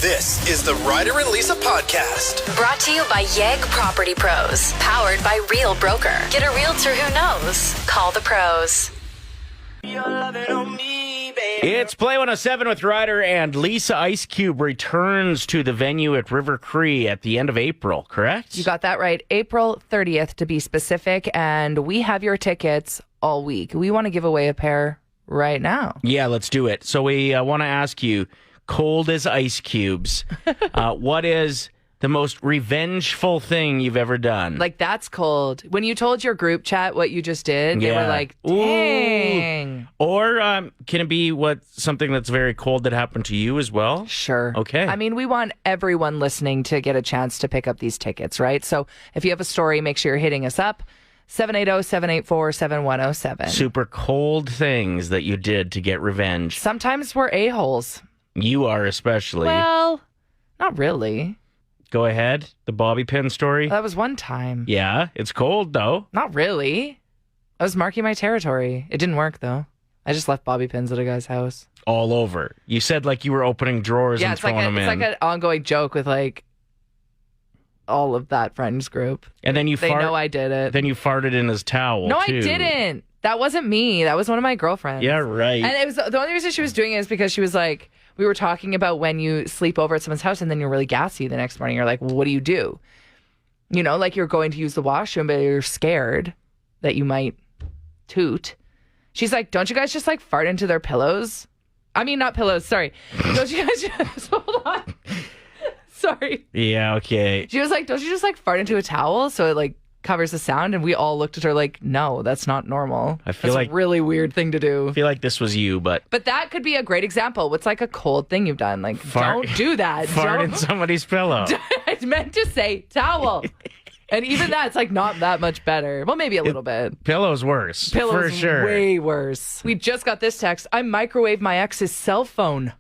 This is the Ryder and Lisa podcast. Brought to you by Yegg Property Pros. Powered by Real Broker. Get a realtor who knows. Call the pros. It's Play 107 with Ryder and Lisa. Ice Cube returns to the venue at River Cree at the end of April, correct? You got that right. April 30th to be specific, and we have your tickets all week. We want to give away a pair right now. Yeah, let's do it. So we want to ask you, cold as ice cubes, what is the most revengeful thing you've ever done? Like, that's cold. When you told your group chat what you just did, they were like, dang. Ooh. Or can it be something that's very cold that happened to you as well? Sure. Okay. I mean, we want everyone listening to get a chance to pick up these tickets, right? So if you have a story, make sure you're hitting us up. 780-784-7107. Super cold things that you did to get revenge. Sometimes we're a-holes. You are especially. Well, not really. Go ahead. The bobby pin story. That was one time. Yeah, it's cold though. Not really. I was marking my territory. It didn't work though. I just left bobby pins at a guy's house. All over. You said like you were opening drawers and throwing them in. It's like an ongoing joke with like all of that friends group. And then they know I did it. Then you farted in his towel. No, too. I didn't. That wasn't me. That was one of my girlfriends. Yeah, right. And it was the only reason she was doing it is because she was like, we were talking about when you sleep over at someone's house and then you're really gassy the next morning. You're like, well, what do? You know, like you're going to use the washroom, but you're scared that you might toot. She's like, don't you guys just like fart into their pillows? I mean, not pillows. Sorry. Don't you guys just hold on? Sorry. Yeah, okay. She was like, don't you just like fart into a towel so it like covers the sound? And we all looked at her like, no, that's not normal. That's a really weird thing to do. I feel like this was you, but that could be a great example. What's like a cold thing you've done? Like, don't do that. Fart in somebody's pillow. I meant to say towel. And even that's like not that much better. Well, maybe a little bit. Pillow's worse. Pillow's for sure. Way worse. We just got this text. I microwaved my ex's cell phone.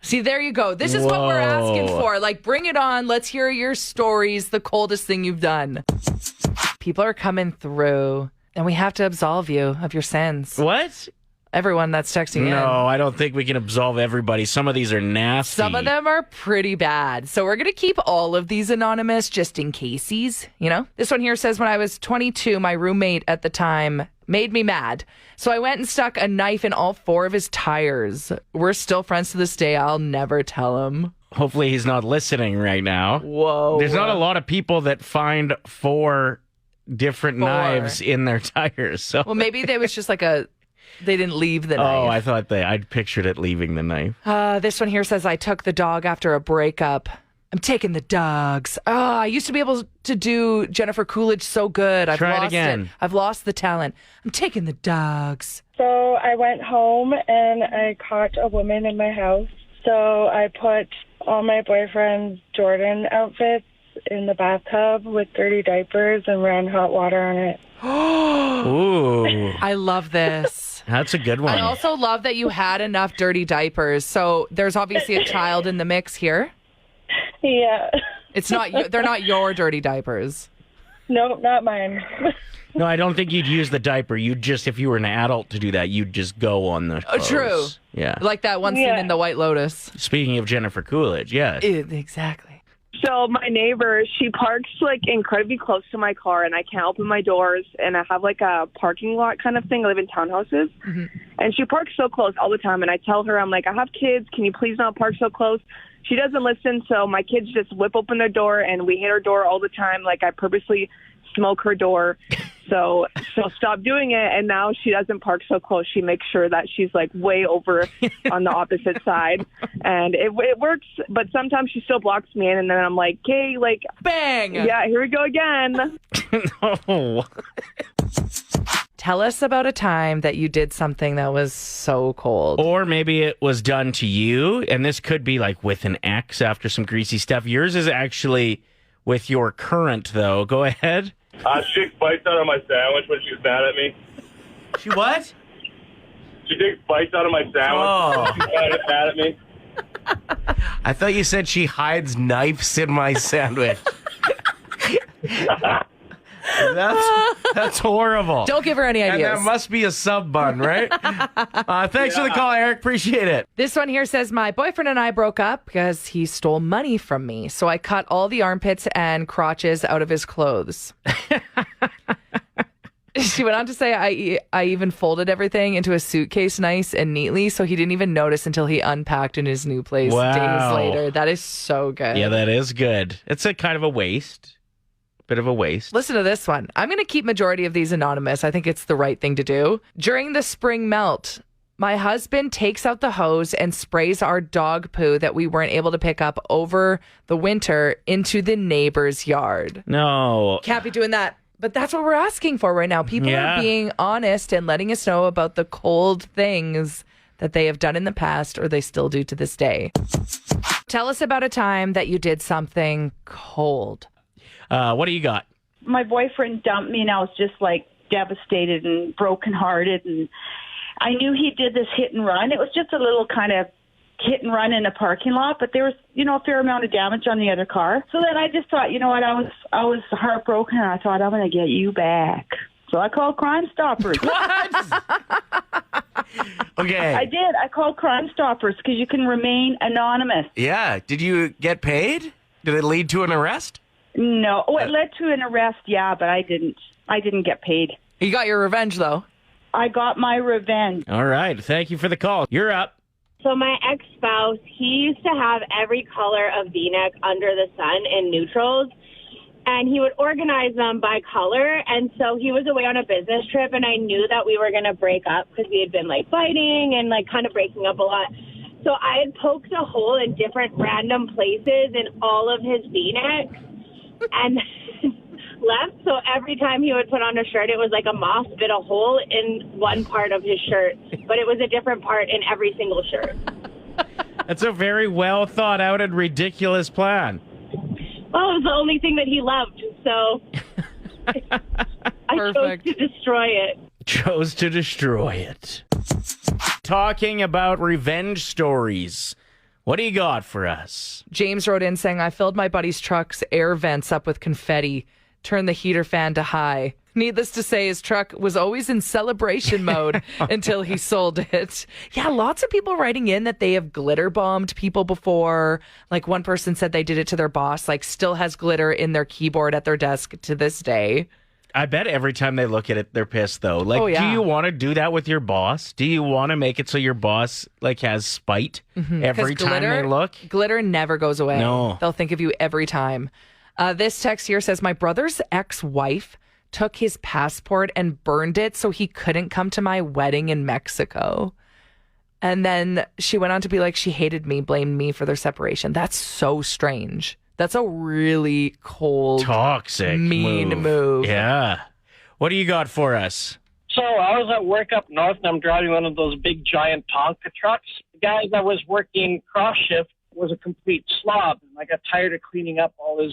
See, there you go. This is what we're asking for. Like, bring it on. Let's hear your stories. The coldest thing you've done. People are coming through, and we have to absolve you of your sins. What? Everyone that's texting in. No, I don't think we can absolve everybody. Some of these are nasty. Some of them are pretty bad. So we're going to keep all of these anonymous just in casesies, you know? This one here says, when I was 22, my roommate at the time made me mad. So I went and stuck a knife in all 4 of his tires. We're still friends to this day. I'll never tell him. Hopefully he's not listening right now. Whoa. There's not a lot of people that find 4 different knives in their tires. So well, maybe they was just like they didn't leave the knife. Oh, I thought I'd pictured it leaving the knife. This one here says, I took the dog after a breakup. I'm taking the dogs. Oh, I used to be able to do Jennifer Coolidge so good. Try it again. I've lost the talent. I'm taking the dogs. So I went home and I caught a woman in my house. So I put all my boyfriend's Jordan outfits in the bathtub with dirty diapers and ran hot water on it. Ooh. I love this. That's a good one. I also love that you had enough dirty diapers. So there's obviously a child in the mix here. Yeah. It's not. They're not your dirty diapers. No, not mine. No, I don't think you'd use the diaper. You'd just, if you were an adult to do that, you'd just go on the clothes. True. Yeah. Like that one scene in The White Lotus. Speaking of Jennifer Coolidge, yes. Exactly. So my neighbor, she parks like incredibly close to my car, and I can't open my doors, and I have like a parking lot kind of thing. I live in townhouses, and she parks so close all the time, and I tell her, I'm like, I have kids. Can you please not park so close? She doesn't listen, so my kids just whip open their door, and we hit her door all the time. Like, I purposely smoke her door. So she'll stop doing it, and now she doesn't park so close. She makes sure that she's, like, way over on the opposite side. And it works, but sometimes she still blocks me in, and then I'm like, okay, like... Bang! Yeah, here we go again. No. Tell us about a time that you did something that was so cold. Or maybe it was done to you, and this could be, like, with an ex after some greasy stuff. Yours is actually with your current, though. Go ahead. She bites out of my sandwich when she's mad at me. She what? She takes bites out of my sandwich when she's mad at me. I thought you said she hides knives in my sandwich. That's horrible. Don't give her any And ideas. that must be a sub bun, right? Thanks for the call, Eric. Appreciate it. This one here says, my boyfriend and I broke up because he stole money from me. So I cut all the armpits and crotches out of his clothes. She went on to say, I even folded everything into a suitcase nice and neatly, so he didn't even notice until he unpacked in his new place days later. That is so good. Yeah, that is good. It's a kind of a waste. Bit of a waste. Listen to this one. I'm going to keep majority of these anonymous. I think it's the right thing to do. During the spring melt, my husband takes out the hose and sprays our dog poo that we weren't able to pick up over the winter into the neighbor's yard. No. Can't be doing that. But that's what we're asking for right now. People are being honest and letting us know about the cold things that they have done in the past or they still do to this day. Tell us about a time that you did something cold. What do you got? My boyfriend dumped me and I was just like devastated and brokenhearted. And I knew he did this hit and run. It was just a little kind of hit and run in a parking lot, but there was, a fair amount of damage on the other car. So then I just thought, you know what, I was heartbroken and I thought, I'm going to get you back. So I called Crime Stoppers. What? Okay. I did. I called Crime Stoppers because you can remain anonymous. Yeah. Did you get paid? Did it lead to an arrest? No. Oh, it led to an arrest, yeah, but I didn't get paid. You got your revenge, though. I got my revenge. All right. Thank you for the call. You're up. So my ex-spouse, he used to have every color of V-neck under the sun in neutrals, and he would organize them by color. And so he was away on a business trip, and I knew that we were going to break up because we had been, fighting and, kind of breaking up a lot. So I had poked a hole in different random places in all of his V-necks and left. So every time he would put on a shirt, it was like a moth bit a hole in one part of his shirt, but it was a different part in every single shirt. That's a very well thought out and ridiculous plan. Well, it was the only thing that he loved, so I chose to destroy it. Chose to destroy it. Talking about revenge stories. What do you got for us? James wrote in saying, I filled my buddy's truck's air vents up with confetti, turned the heater fan to high. Needless to say, his truck was always in celebration mode until he sold it. Yeah, lots of people writing in that they have glitter bombed people before. Like one person said they did it to their boss, still has glitter in their keyboard at their desk to this day. I bet every time they look at it, they're pissed, though. Do you want to do that with your boss? Do you want to make it so your boss, has spite every time they look? Glitter never goes away. No. They'll think of you every time. This text here says, my brother's ex-wife took his passport and burned it so he couldn't come to my wedding in Mexico. And then she went on to be like, she hated me, blamed me for their separation. That's so strange. That's a really cold, toxic, mean move. Yeah. What do you got for us? So I was at work up north, and I'm driving one of those big, giant Tonka trucks. The guy that was working cross shift was a complete slob, and I got tired of cleaning up all his,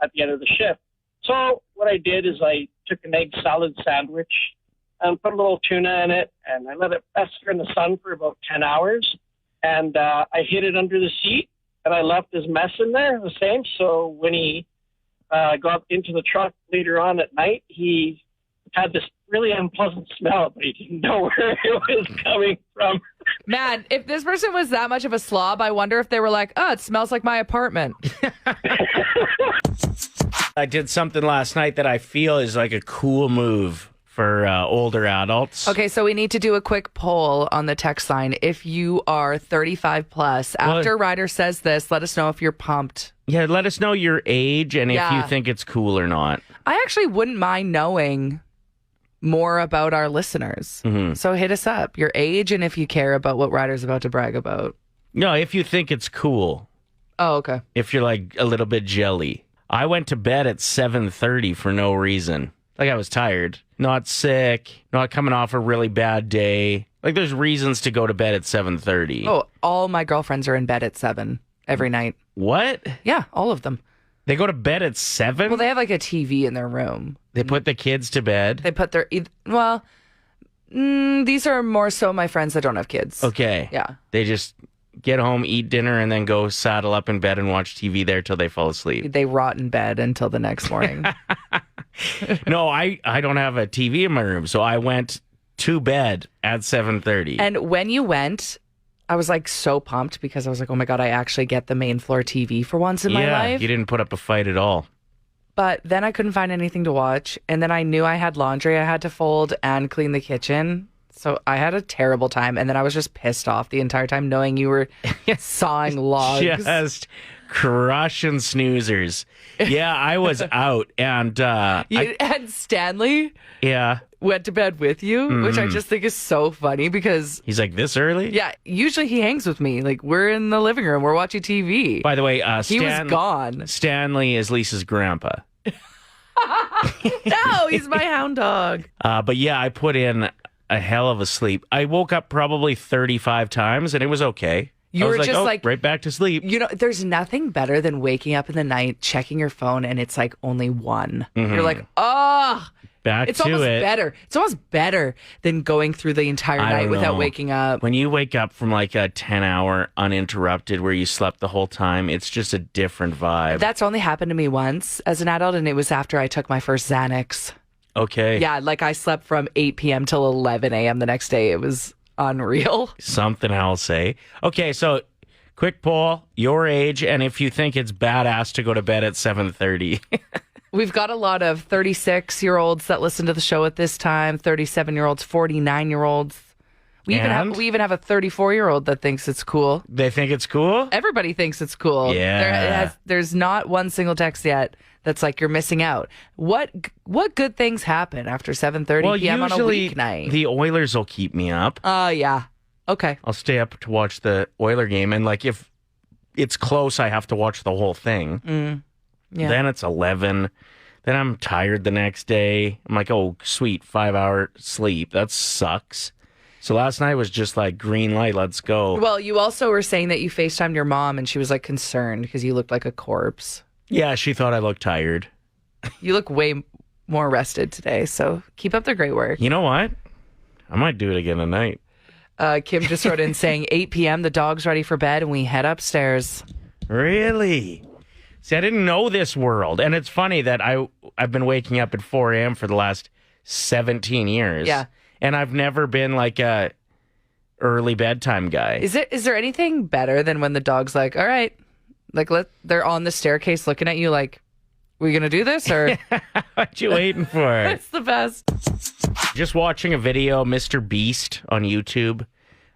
at the end of the shift. So what I did is I took an egg salad sandwich and put a little tuna in it, and I let it fester in the sun for about 10 hours, and I hid it under the seat. And I left his mess in there the same. So when he got into the truck later on at night, he had this really unpleasant smell, but he didn't know where it was coming from. Man, if this person was that much of a slob, I wonder if they were like, oh, it smells like my apartment. I did something last night that I feel is like a cool move for older adults. Okay, so we need to do a quick poll on the text line. If you are 35 plus, after Ryder says this, let us know if you're pumped. Yeah, let us know your age and if you think it's cool or not. I actually wouldn't mind knowing more about our listeners. Mm-hmm. So hit us up, your age, and if you care about what Ryder's about to brag about. No, if you think it's cool. Oh, okay. If you're a little bit jelly. I went to bed at 7:30 for no reason. I was tired, not sick, not coming off a really bad day. There's reasons to go to bed at 7:30. Oh, all my girlfriends are in bed at 7 every night. What? Yeah, all of them. They go to bed at 7? Well, they have a TV in their room. They put the kids to bed? They put these are more so my friends that don't have kids. Okay. Yeah. They just get home, eat dinner, and then go saddle up in bed and watch TV there till they fall asleep. They rot in bed until the next morning. No, I don't have a TV in my room, so I went to bed at 7:30. And when you went, I was like so pumped because I was like, oh my God, I actually get the main floor TV for once in my life. You didn't put up a fight at all. But then I couldn't find anything to watch. And then I knew I had laundry I had to fold and clean the kitchen. So I had a terrible time. And then I was just pissed off the entire time knowing you were sawing logs. Just crushing snoozers. Yeah, I was out. And and Stanley went to bed with you, which I just think is so funny because... He's like, this early? Yeah, usually he hangs with me. Like, we're in the living room. We're watching TV. By the way, he was gone. Stanley is Lisa's grandpa. No, he's my hound dog. But yeah, I put in a hell of a sleep. I woke up probably 35 times, and it was okay. You I was were just like right back to sleep. You know, there's nothing better than waking up in the night, checking your phone, and it's like only one. You're like, back it's to almost it. better. It's almost better than going through the entire I night don't without know. waking up. When you wake up from like a 10-hour uninterrupted where you slept the whole time, it's just a different vibe. That's only happened to me once as an adult, and it was after I took my first Xanax. Okay. Yeah, like I slept from 8 p.m. till 11 a.m. the next day. It was unreal. Something I'll say. Okay, so quick poll, your age, and if you think it's badass to go to bed at 7:30. We've got a lot of 36-year-olds that listen to the show at this time, 37-year-olds, 49-year-olds. We even have a 34-year-old that thinks it's cool. They think it's cool? Everybody thinks it's cool. Yeah. There's not one single text yet that's like you're missing out. What good things happen after 7:30 p.m. on a weeknight? The Oilers will keep me up. Yeah. Okay. I'll stay up to watch the Oiler game, and like if it's close, I have to watch the whole thing. Yeah. Then it's 11. Then I'm tired the next day. I'm like, oh, sweet, 5-hour sleep. That sucks. So last night was just like green light, let's go. Well, you also were saying that you FaceTimed your mom and she was like concerned because you looked like a corpse. Yeah, she thought I looked tired. You look way more rested today, so keep up the great work. You know what? I might do it again tonight. Kim just wrote in saying 8 p.m. the dog's ready for bed and we head upstairs. Really? See, I didn't know this world. And it's funny that I've been waking up at 4 a.m. for the last 17 years. Yeah. And I've never been like a early bedtime guy. Is there anything better than when the dog's like, all right, like they're on the staircase looking at you like, we gonna do this or what you waiting for? It's the best. Just watching a video, Mr. Beast on YouTube.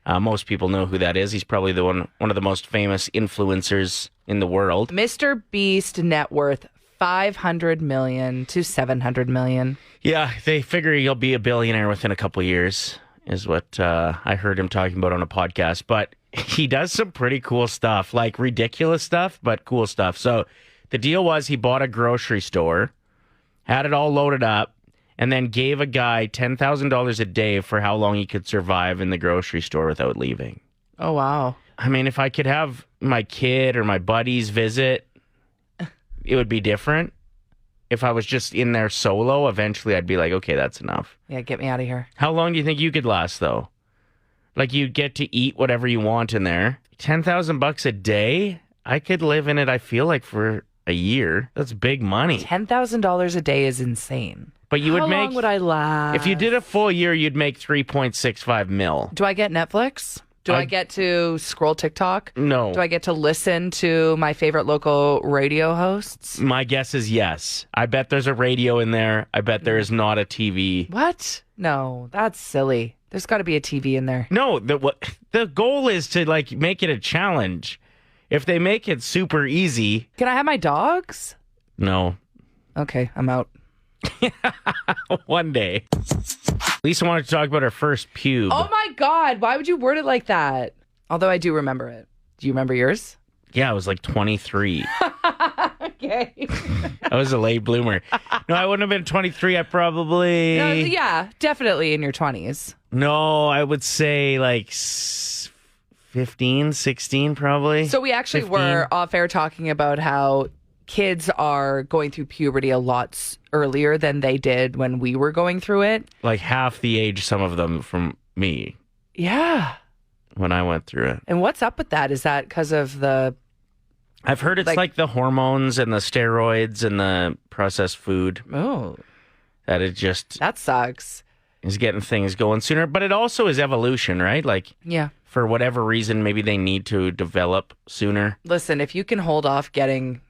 Most people know who that is. He's probably one of the most famous influencers in the world. Mr. Beast net worth $500 million to $700 million. Yeah, they figure he'll be a billionaire within a couple of years, is what I heard him talking about on a podcast. But he does some pretty cool stuff, like ridiculous stuff, but cool stuff. So the deal was he bought a grocery store, had it all loaded up, and then gave a guy $10,000 a day for how long he could survive in the grocery store without leaving. Oh, wow. I mean, if I could have my kid or my buddies visit, it would be different. If I was just in there solo, eventually I'd be like, okay, that's enough. Yeah, get me out of here. How long do you think you could last, though? Like, you get to eat whatever you want in there. $10,000 a day? I could live in it, I feel like, for a year. That's big money. $10,000 a day is insane. But you would How make... long would I last? If you did a full year, you'd make 3.65 mil. Do I get Netflix? Do I get to scroll TikTok? No. Do I get to listen to my favorite local radio hosts? My guess is yes. I bet there's a radio in there. I bet there is not a TV. What? No, that's silly. There's got to be a TV in there. No, the goal is to like make it a challenge. If they make it super easy... Can I have my dogs? No. Okay, I'm out. One day. Lisa wanted to talk about her first pube. Oh my God, why would you word it like that? Although I do remember it. Do you remember yours? Yeah, I was like 23. Okay. I was a late bloomer. No, I wouldn't have been 23. I probably... yeah, definitely in your 20s. No, I would say like 15, 16 probably. So we actually 15. were off air talking about how kids are going through puberty a lot earlier than they did when we were going through it. Like half the age, some of them from me. Yeah. When I went through it. And what's up with that? Is that because of the... I've heard it's like the hormones and the steroids and the processed food. Oh. That it just That sucks. is getting things going sooner. But it also is evolution, right? Like, Yeah. for whatever reason, maybe they need to develop sooner. Listen, if you can hold off getting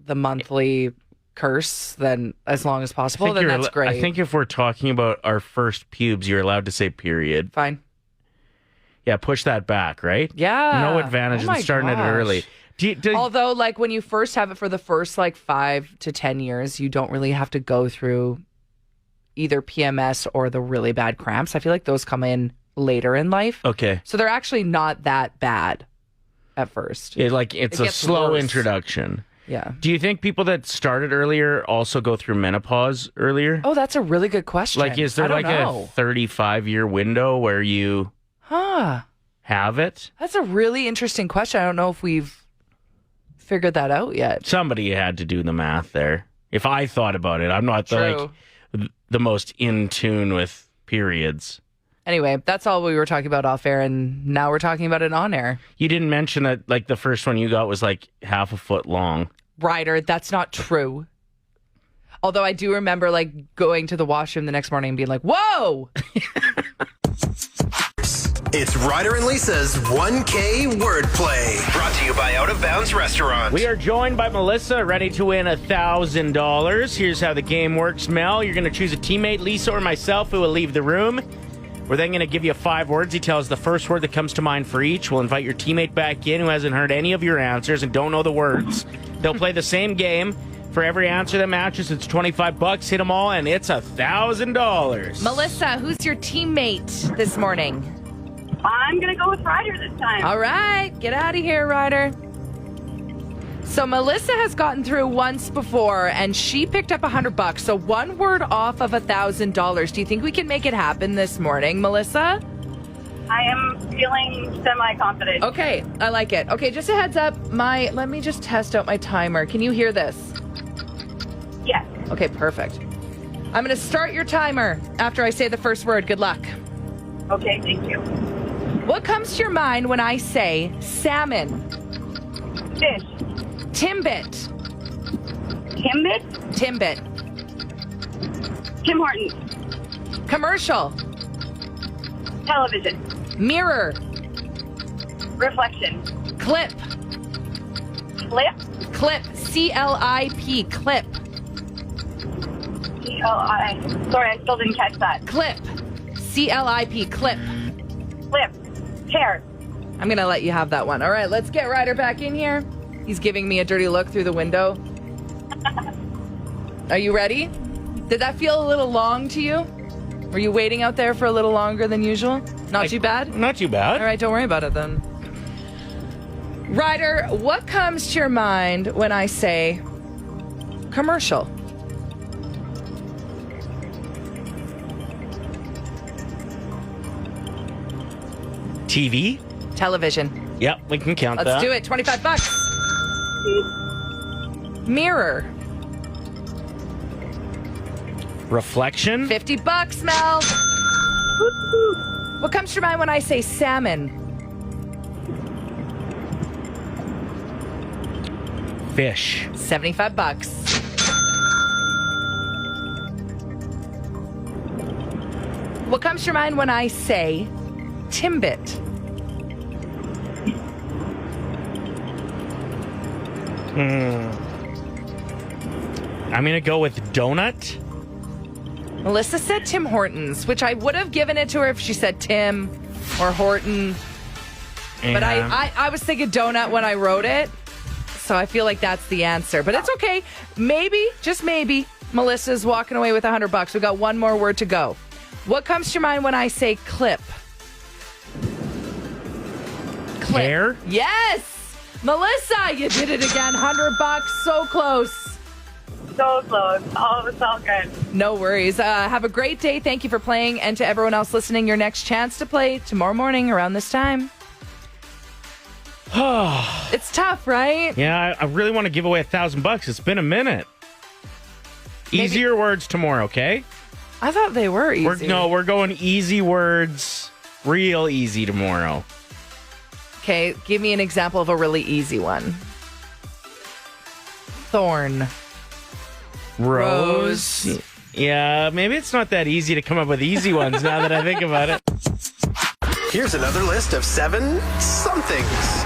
the monthly curse, then as long as possible, then that's great. I think if we're talking about our first pubes, you're allowed to say period. Fine. Yeah, push that back, right? Yeah. No advantage Oh in my starting it gosh. early. Although, like, when you first have it for the first, 5 to 10 years, you don't really have to go through either PMS or the really bad cramps. I feel like those come in later in life. Okay. So they're actually not that bad at first. It's It a gets slow worse. introduction. Yeah. Do you think people that started earlier also go through menopause earlier? Oh, that's a really good question. Like, is there I don't like know. a 35-year window where you have it? That's a really interesting question. I don't know if we've figured that out yet. Somebody had to do the math there. If I thought about it, I'm not True. the most in tune with periods. Anyway, that's all we were talking about off air, and now we're talking about it on air. You didn't mention that like the first one you got was like half a foot long. Ryder, that's not true. Although I do remember going to the washroom the next morning and being like, whoa! It's Ryder and Lisa's 1K wordplay. Brought to you by Out of Bounds Restaurant. We are joined by Melissa, ready to win $1,000. Here's how the game works, Mel. You're going to choose a teammate, Lisa or myself, who will leave the room. We're then going to give you 5 words. He tells the first word that comes to mind for each. We'll invite your teammate back in who hasn't heard any of your answers and don't know the words. They'll play the same game. For every answer that matches, it's $25. Hit them all, and it's $1,000. Melissa, who's your teammate this morning? I'm going to go with Ryder this time. All right, get out of here, Ryder. So Melissa has gotten through once before, and she picked up $100. So 1 word off of $1,000. Do you think we can make it happen this morning, Melissa? I am feeling semi-confident. Okay, I like it. Okay, just a heads up. Let me just test out my timer. Can you hear this? Yes. Okay, perfect. I'm going to start your timer after I say the first word. Good luck. Okay, thank you. What comes to your mind when I say salmon? Fish. Timbit. Timbit? Timbit. Tim Hortons. Commercial. Television. Mirror. Reflection. Clip. Clip. Clip. C-L-I-P. Clip. C-L-I. Sorry, I still didn't catch that. Clip. C-L-I-P. Clip. Clip. Hair. I'm going to let you have that one. All right, let's get Ryder back in here. He's giving me a dirty look through the window. Are you ready? Did that feel a little long to you? Were you waiting out there for a little longer than usual? Not too bad? Not too bad. All right, don't worry about it then. Ryder, what comes to your mind when I say commercial? TV? Television. Yep, we can count that. Let's do it. $25. Mirror. Reflection? $50, Mel. What comes to your mind when I say salmon? Fish. $75. What comes to your mind when I say Timbit? I'm going to go with donut. Melissa said Tim Hortons, which I would have given it to her if she said Tim or Horton. But I was thinking donut when I wrote it. So I feel like that's the answer. But it's okay. Maybe, just maybe, Melissa's walking away with $100. We got one more word to go. What comes to your mind when I say clip? Clip. Hair? Yes! Melissa, you did it again. $100. So close. So close. Oh, it's all good. No worries. Have a great day. Thank you for playing. And to everyone else listening, your next chance to play tomorrow morning around this time. It's tough, right? Yeah, I really want to give away $1,000. It's been a minute. Maybe. Easier words tomorrow, okay? I thought they were easy. We're going easy words, real easy tomorrow. Okay, give me an example of a really easy one. Thorn. Rose. Yeah, maybe it's not that easy to come up with easy ones now that I think about it. Here's another list of 7 somethings.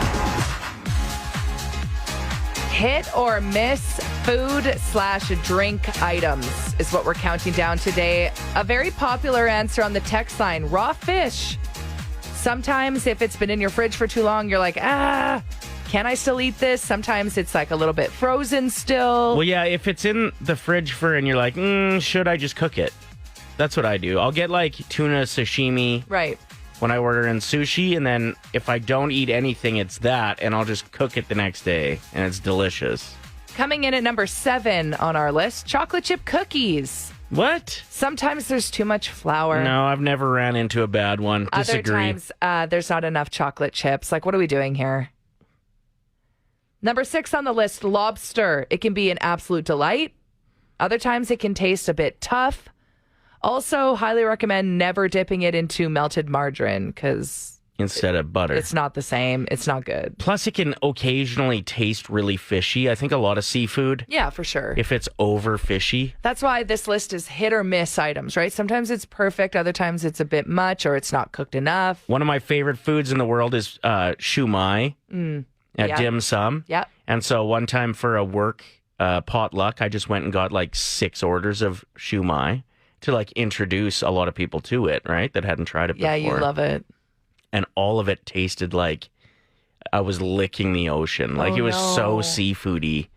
Hit or miss food/drink items is what we're counting down today. A very popular answer on the text line, raw fish. Sometimes if it's been in your fridge for too long, you're like, can I still eat this? Sometimes it's like a little bit frozen still. Well, yeah, if it's in the fridge and you're like, should I just cook it? That's what I do. I'll get like tuna sashimi. Right. When I order in sushi, and then if I don't eat anything, it's that, and I'll just cook it the next day, and it's delicious. Coming in at number 7 on our list, chocolate chip cookies. What? Sometimes there's too much flour. No, I've never ran into a bad one. Disagree. Other times there's not enough chocolate chips. Like, what are we doing here? Number 6 on the list, lobster. It can be an absolute delight. Other times it can taste a bit tough. Also, highly recommend never dipping it into melted margarine because instead of butter, it's not the same. It's not good. Plus, it can occasionally taste really fishy. I think a lot of seafood. Yeah, for sure. If it's over fishy. That's why this list is hit or miss items, right? Sometimes it's perfect. Other times it's a bit much or it's not cooked enough. One of my favorite foods in the world is shumai at dim sum. Yeah. And so one time for a work potluck, I just went and got like 6 orders of shumai to like introduce a lot of people to it, right? That hadn't tried it before. Yeah, you love it. And all of it tasted like I was licking the ocean. Like it was so seafoody.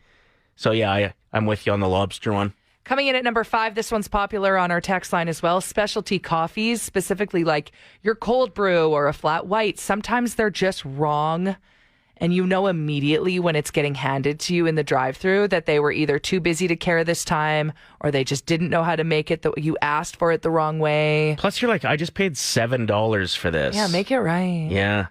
So yeah, I'm with you on the lobster one. Coming in at number 5, this one's popular on our text line as well. Specialty coffees, specifically like your cold brew or a flat white. Sometimes they're just wrong. And you know immediately when it's getting handed to you in the drive-thru that they were either too busy to care this time or they just didn't know how to make it. You asked for it the wrong way. Plus, you're like, I just paid $7 for this. Yeah, make it right. Yeah.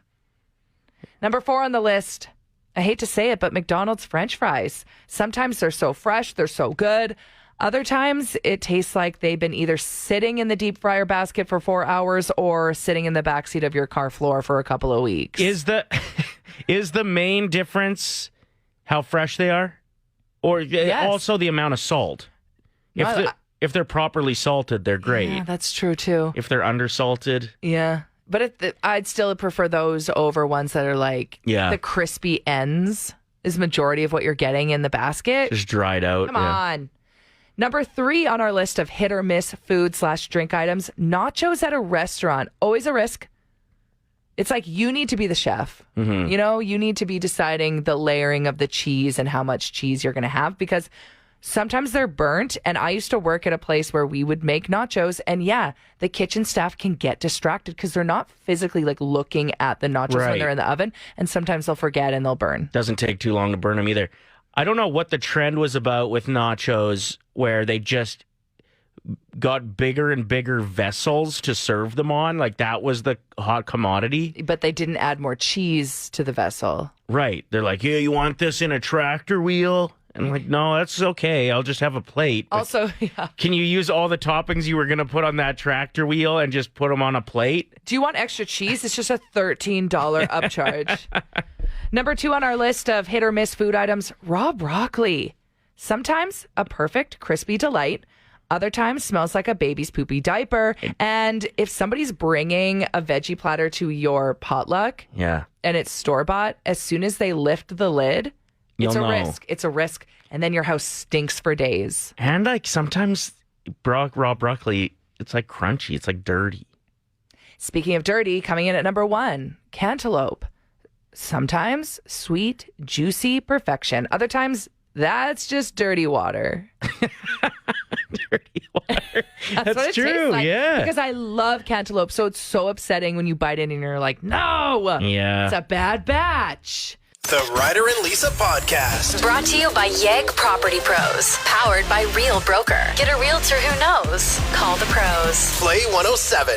Number 4 on the list. I hate to say it, but McDonald's French fries. Sometimes they're so fresh, they're so good. Other times it tastes like they've been either sitting in the deep fryer basket for 4 hours or sitting in the backseat of your car floor for a couple of weeks. Is the main difference how fresh they are? Or also the amount of salt? If they're properly salted, they're great. Yeah, that's true too. If they're undersalted. Yeah. But I'd still prefer those over ones that are like the crispy ends is majority of what you're getting in the basket. Just dried out. Come on. Number 3 on our list of hit or miss food/drink items, nachos at a restaurant. Always a risk. It's like you need to be the chef. Mm-hmm. You know, you need to be deciding the layering of the cheese and how much cheese you're going to have because sometimes they're burnt. And I used to work at a place where we would make nachos. And yeah, the kitchen staff can get distracted because they're not physically like looking at the nachos when they're in the oven. And sometimes they'll forget and they'll burn. Doesn't take too long to burn them either. I don't know what the trend was about with nachos where they just got bigger and bigger vessels to serve them on. Like that was the hot commodity. But they didn't add more cheese to the vessel. Right. They're like, yeah, you want this in a tractor wheel? And I'm like, no, that's okay. I'll just have a plate. But also, yeah. Can you use all the toppings you were going to put on that tractor wheel and just put them on a plate? Do you want extra cheese? It's just a $13 upcharge. Number 2 on our list of hit or miss food items, raw broccoli. Sometimes a perfect crispy delight. Other times smells like a baby's poopy diaper. And if somebody's bringing a veggie platter to your potluck and it's store-bought, as soon as they lift the lid, it's a risk. It's a risk. And then your house stinks for days. And like sometimes raw broccoli, it's like crunchy. It's like dirty. Speaking of dirty, coming in at number 1, cantaloupe. Sometimes sweet, juicy perfection. Other times that's just dirty water. Dirty water. That's what it true. Like. Yeah. Because I love cantaloupe. So it's so upsetting when you bite it and you're like, no. Yeah. It's a bad batch. The Ryder and Lisa Podcast. Brought to you by Yegg Property Pros. Powered by Real Broker. Get a realtor who knows. Call the pros. Play 107.